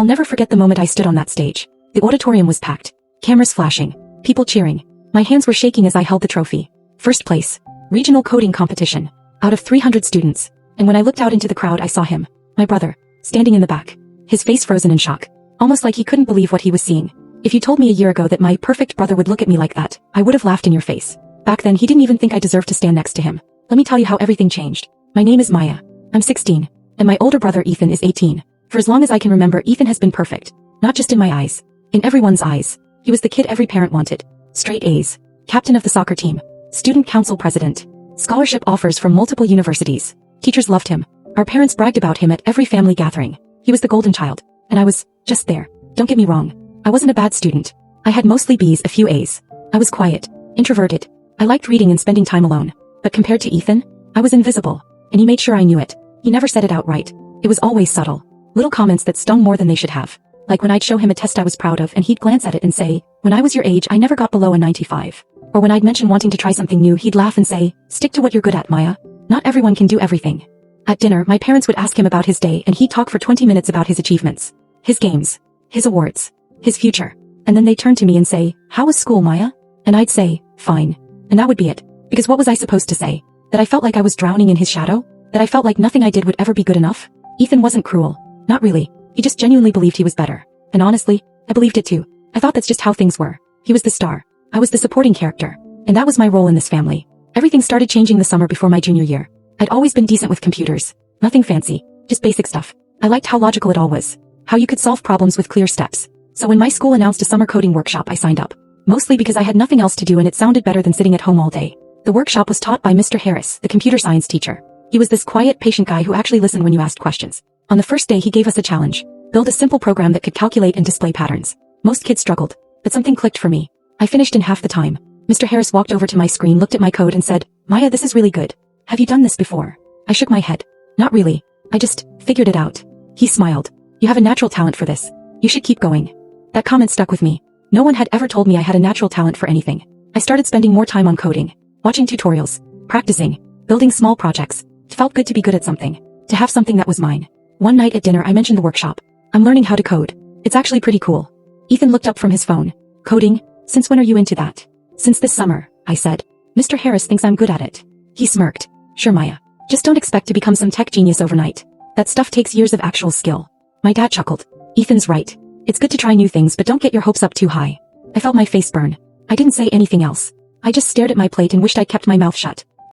I'll never forget the moment I stood on that stage. The auditorium was packed. Cameras flashing. People cheering. My hands were shaking as I held the trophy. First place. Regional coding competition. Out of 300 students. And when I looked out into the crowd I saw him. My brother. Standing in the back. His face frozen in shock. Almost like he couldn't believe what he was seeing. If you told me a year ago that my perfect brother would look at me like that, I would have laughed in your face. Back then he didn't even think I deserved to stand next to him. Let me tell you how everything changed. My name is Maya. I'm 16. And my older brother Ethan is 18. For as long as I can remember, Ethan has been perfect. Not just in my eyes. In everyone's eyes. He was the kid every parent wanted. Straight A's. Captain of the soccer team. Student council president. Scholarship offers from multiple universities. Teachers loved him. Our parents bragged about him at every family gathering. He was the golden child. And I was just there. Don't get me wrong. I wasn't a bad student. I had mostly B's, a few A's. I was quiet. Introverted. I liked reading and spending time alone. But compared to Ethan, I was invisible. And he made sure I knew it. He never said it outright. It was always subtle. Little comments that stung more than they should have. Like when I'd show him a test I was proud of and he'd glance at it and say, "When I was your age I never got below a 95. Or when I'd mention wanting to try something new he'd laugh and say, "Stick to what you're good at, Maya. Not everyone can do everything." At dinner my parents would ask him about his day and he'd talk for 20 minutes about his achievements. His games. His awards. His future. And then they'd turn to me and say, "How was school, Maya?" And I'd say, "Fine." And that would be it. Because what was I supposed to say? That I felt like I was drowning in his shadow? That I felt like nothing I did would ever be good enough? Ethan wasn't cruel. Not really. He just genuinely believed he was better. And honestly, I believed it too. I thought that's just how things were. He was the star. I was the supporting character. And that was my role in this family. Everything started changing the summer before my junior year. I'd always been decent with computers. Nothing fancy. Just basic stuff. I liked how logical it all was. How you could solve problems with clear steps. So when my school announced a summer coding workshop I signed up. Mostly because I had nothing else to do and it sounded better than sitting at home all day. The workshop was taught by Mr. Harris, the computer science teacher. He was this quiet, patient guy who actually listened when you asked questions. On the first day he gave us a challenge. Build a simple program that could calculate and display patterns. Most kids struggled. But something clicked for me. I finished in half the time. Mr. Harris walked over to my screen, looked at my code and said, "Maya, this is really good. Have you done this before?" I shook my head. Not really. I just figured it out. He smiled. "You have a natural talent for this. You should keep going." That comment stuck with me. No one had ever told me I had a natural talent for anything. I started spending more time on coding. Watching tutorials. Practicing. Building small projects. It felt good to be good at something. To have something that was mine. One night at dinner I mentioned the workshop. "I'm learning how to code. It's actually pretty cool." Ethan looked up from his phone. "Coding? Since when are you into that?" "Since this summer," I said. "Mr. Harris thinks I'm good at it." He smirked. "Sure, Maya. Just don't expect to become some tech genius overnight. That stuff takes years of actual skill." My dad chuckled. "Ethan's right. It's good to try new things, but don't get your hopes up too high." I felt my face burn. I didn't say anything else. I just stared at my plate and wished I'd kept my mouth shut.